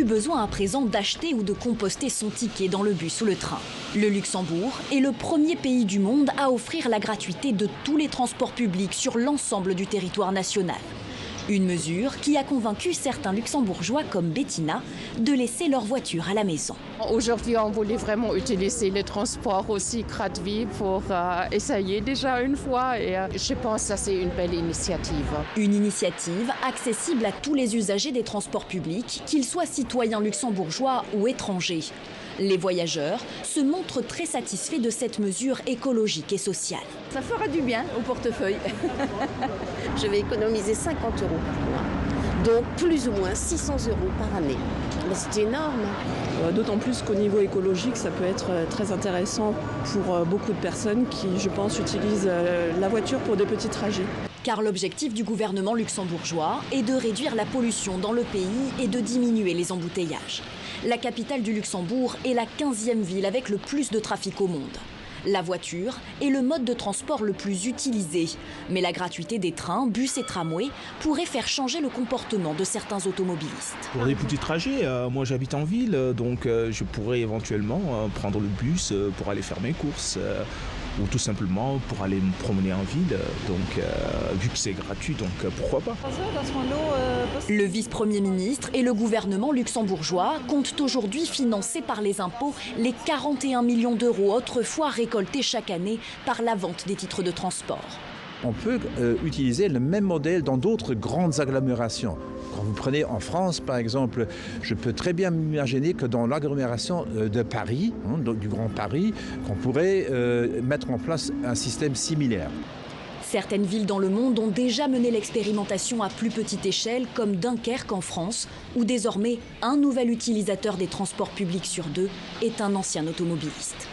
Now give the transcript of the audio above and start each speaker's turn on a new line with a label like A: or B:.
A: Plus besoin à présent d'acheter ou de composter son ticket dans le bus ou le train. Le Luxembourg est le premier pays du monde à offrir la gratuité de tous les transports publics sur l'ensemble du territoire national. Une mesure qui a convaincu certains luxembourgeois comme Bettina de laisser leur voiture à la maison.
B: Aujourd'hui, on voulait vraiment utiliser les transports aussi gratuits pour essayer déjà une fois et je pense que ça c'est une belle initiative.
A: Une initiative accessible à tous les usagers des transports publics, qu'ils soient citoyens luxembourgeois ou étrangers. Les voyageurs se montrent très satisfaits de cette mesure écologique et sociale.
C: Ça fera du bien au portefeuille. Je vais économiser 50 € par mois, donc plus ou moins 600 € par année. Mais c'est énorme.
D: D'autant plus qu'au niveau écologique, ça peut être très intéressant pour beaucoup de personnes qui, je pense, utilisent la voiture pour des petits trajets.
A: Car l'objectif du gouvernement luxembourgeois est de réduire la pollution dans le pays et de diminuer les embouteillages. La capitale du Luxembourg est la 15e ville avec le plus de trafic au monde. La voiture est le mode de transport le plus utilisé. Mais la gratuité des trains, bus et tramways pourrait faire changer le comportement de certains automobilistes.
E: Pour des petits trajets, moi j'habite en ville, donc je pourrais éventuellement prendre le bus pour aller faire mes courses. Ou tout simplement pour aller me promener en ville, donc vu que c'est gratuit, donc pourquoi pas.
A: Le vice-premier ministre et le gouvernement luxembourgeois comptent aujourd'hui financer par les impôts les 41 millions d'euros autrefois récoltés chaque année par la vente des titres de transport.
F: On peut utiliser le même modèle dans d'autres grandes agglomérations. Quand vous prenez en France, par exemple, je peux très bien m'imaginer que dans l'agglomération de Paris, du Grand Paris, qu'on pourrait mettre en place un système similaire.
A: Certaines villes dans le monde ont déjà mené l'expérimentation à plus petite échelle, comme Dunkerque en France, où désormais un nouvel utilisateur des transports publics sur 2 est un ancien automobiliste.